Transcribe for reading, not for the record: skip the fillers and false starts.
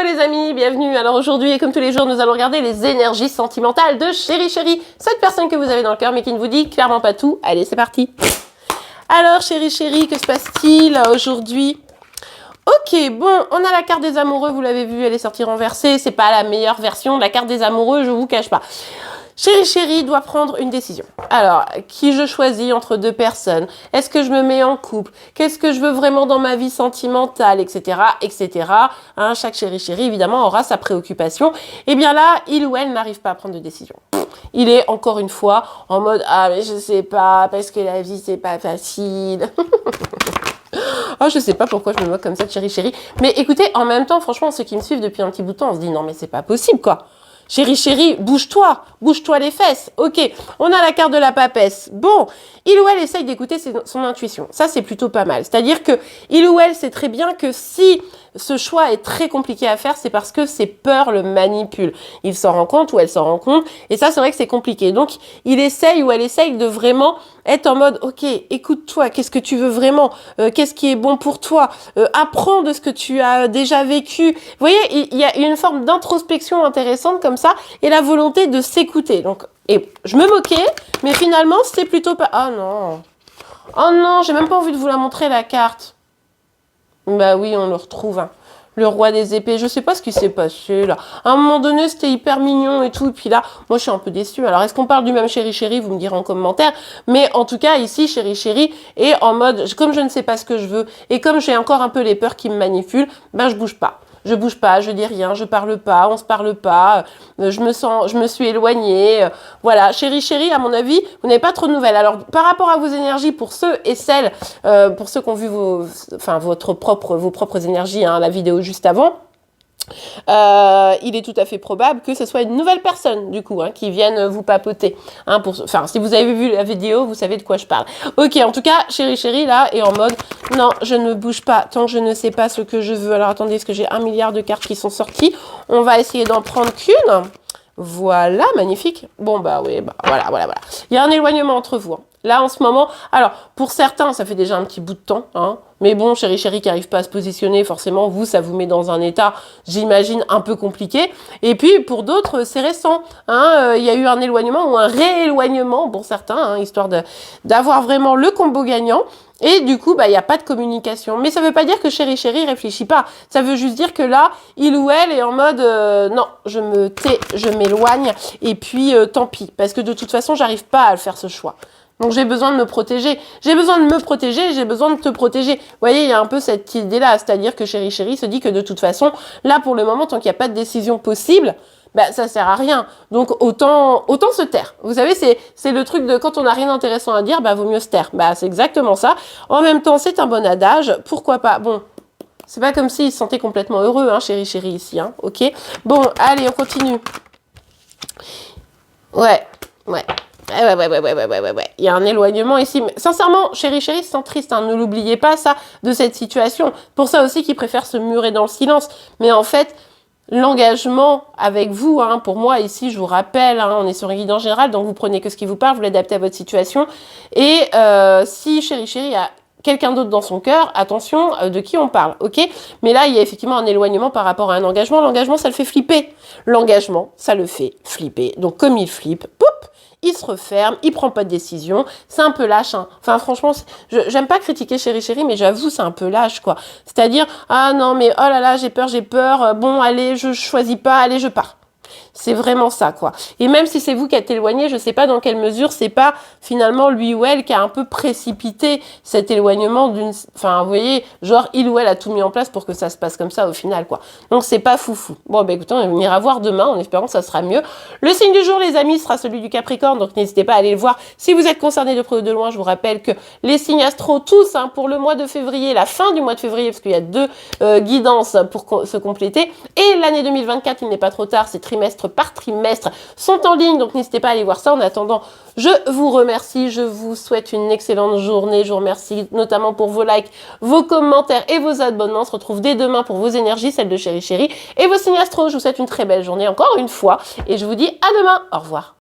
les amis, bienvenue. Alors aujourd'hui, et comme tous les jours, nous allons regarder les énergies sentimentales de Chéri Chéri, cette personne que vous avez dans le cœur mais qui ne vous dit clairement pas tout. Allez, c'est parti. Alors Chéri Chéri, que se passe-t-il aujourd'hui? Ok, bon, on a la carte des amoureux, vous l'avez vu, elle est sortie renversée. C'est pas la meilleure version de la carte des amoureux, je vous cache pas. Chéri Chéri doit prendre une décision. Alors, qui je choisis entre deux personnes? Est-ce que je me mets en couple? Qu'est-ce que je veux vraiment dans ma vie sentimentale, etc., etc. Hein, chaque Chéri Chéri, évidemment, aura sa préoccupation. Et bien là, il ou elle n'arrive pas à prendre de décision. Il est, encore une fois, en mode « Ah, mais je sais pas, parce que la vie, c'est pas facile. » Oh, je sais pas pourquoi je me moque comme ça de Chéri Chéri. Mais écoutez, en même temps, franchement, ceux qui me suivent depuis un petit bout de temps, on se dit « Non, mais c'est pas possible, quoi. » Chéri Chéri, bouge-toi les fesses. Ok, on a la carte de la papesse. Bon, il ou elle essaye d'écouter son intuition. Ça, c'est plutôt pas mal. C'est-à-dire que il ou elle sait très bien que si ce choix est très compliqué à faire, c'est parce que ses peurs le manipulent. Il s'en rend compte ou elle s'en rend compte. Et ça, c'est vrai que c'est compliqué. Donc, il essaye ou elle essaye de vraiment être en mode, ok, écoute-toi, qu'est-ce que tu veux vraiment? Qu'est-ce qui est bon pour toi? Apprends de ce que tu as déjà vécu. Vous voyez, il y a une forme d'introspection intéressante comme ça et la volonté de s'écouter. Donc, et je me moquais, mais finalement, c'est plutôt pas... Oh non. Oh non, j'ai même pas envie de vous la montrer, la carte. Bah oui, on le retrouve, hein. Le roi des épées, je sais pas ce qui s'est passé là. À un moment donné, c'était hyper mignon et tout, et puis là, moi je suis un peu déçue. Alors, est-ce qu'on parle du même Chéri Chéri? Vous me direz en commentaire. Mais en tout cas, ici, Chéri Chéri est en mode, comme je ne sais pas ce que je veux, et comme j'ai encore un peu les peurs qui me manipulent, ben je bouge pas. Je bouge pas, je dis rien, je parle pas, on se parle pas, je me suis éloignée. Voilà, Chéri Chéri, à mon avis, vous n'avez pas trop de nouvelles. Alors, par rapport à vos énergies, pour ceux et celles, pour ceux qui ont vu vos propres énergies, hein, la vidéo juste avant, il est tout à fait probable que ce soit une nouvelle personne, du coup, hein, qui vienne vous papoter. Hein, si vous avez vu la vidéo, vous savez de quoi je parle. Ok, en tout cas, Chéri Chéri, là, est en mode, non, je ne bouge pas tant que je ne sais pas ce que je veux. Alors, attendez, est-ce que j'ai 1 milliard de cartes qui sont sorties? On va essayer d'en prendre qu'une. Voilà, magnifique. Bon, bah oui, bah, voilà. Il y a un éloignement entre vous. Hein. Là, en ce moment, alors, pour certains, ça fait déjà un petit bout de temps, hein. Mais bon, Chéri Chéri qui n'arrive pas à se positionner, forcément, vous, ça vous met dans un état, j'imagine, un peu compliqué. Et puis, pour d'autres, c'est récent. Hein, il y a eu un éloignement ou un rééloignement, pour certains, hein, histoire d'avoir vraiment le combo gagnant. Et du coup, bah, il n'y a pas de communication. Mais ça ne veut pas dire que Chéri Chéri réfléchit pas. Ça veut juste dire que là, il ou elle est en mode non, je me tais, je m'éloigne, et puis tant pis. Parce que de toute façon, j'arrive pas à faire ce choix. Donc j'ai besoin de me protéger. J'ai besoin de me protéger, j'ai besoin de te protéger. Vous voyez, il y a un peu cette idée-là. C'est-à-dire que Chéri Chéri se dit que de toute façon, là, pour le moment, tant qu'il n'y a pas de décision possible, bah, ça sert à rien. Donc, autant se taire. Vous savez, c'est le truc de quand on n'a rien d'intéressant à dire, bah, vaut mieux se taire. Bah, c'est exactement ça. En même temps, c'est un bon adage. Pourquoi pas? Bon, c'est pas comme s'il se sentait complètement heureux, hein, Chéri Chéri, ici, hein. Ok? Bon, allez, on continue. Ouais. Il y a un éloignement ici. Mais sincèrement, Chéri Chéri se sent triste. Hein. Ne l'oubliez pas, ça, de cette situation. Pour ça aussi qu'il préfère se murer dans le silence. Mais en fait, l'engagement avec vous, hein, pour moi, ici, je vous rappelle, hein, on est sur un guide en général, donc vous prenez que ce qui vous parle, vous l'adaptez à votre situation. Et si Chéri Chéri a quelqu'un d'autre dans son cœur, attention de qui on parle, ok? Mais là, il y a effectivement un éloignement par rapport à un engagement. L'engagement, ça le fait flipper. L'engagement, ça le fait flipper. Donc, comme il flippe, poup, il se referme, il prend pas de décision. C'est un peu lâche, hein. Enfin, franchement, j'aime pas critiquer Chéri Chéri, mais j'avoue, c'est un peu lâche, quoi. C'est-à-dire, ah non, mais oh là là, j'ai peur. Bon, allez, je choisis pas, allez, je pars. C'est vraiment ça, quoi. Et même si c'est vous qui êtes éloigné, je sais pas dans quelle mesure c'est pas finalement lui ou elle qui a un peu précipité cet éloignement d'une... Enfin, vous voyez, genre il ou elle a tout mis en place pour que ça se passe comme ça au final, quoi. Donc c'est pas foufou. Bon, bah écoutez, on ira voir demain en espérant que ça sera mieux. Le signe du jour, les amis, sera celui du Capricorne, donc n'hésitez pas à aller le voir. Si vous êtes concerné de près ou de loin, je vous rappelle que les signes astro, tous, hein, pour le mois de février, la fin du mois de février, parce qu'il y a 2 guidances pour se compléter, et l'année 2024, il n'est pas trop tard, c'est trimestre par trimestre, sont en ligne, donc n'hésitez pas à aller voir ça. En attendant, je vous remercie, je vous souhaite une excellente journée, je vous remercie notamment pour vos likes, vos commentaires et vos abonnements. On se retrouve dès demain pour vos énergies, celles de Chéri Chéri et vos signes astro. Je vous souhaite une très belle journée encore une fois et je vous dis à demain, au revoir.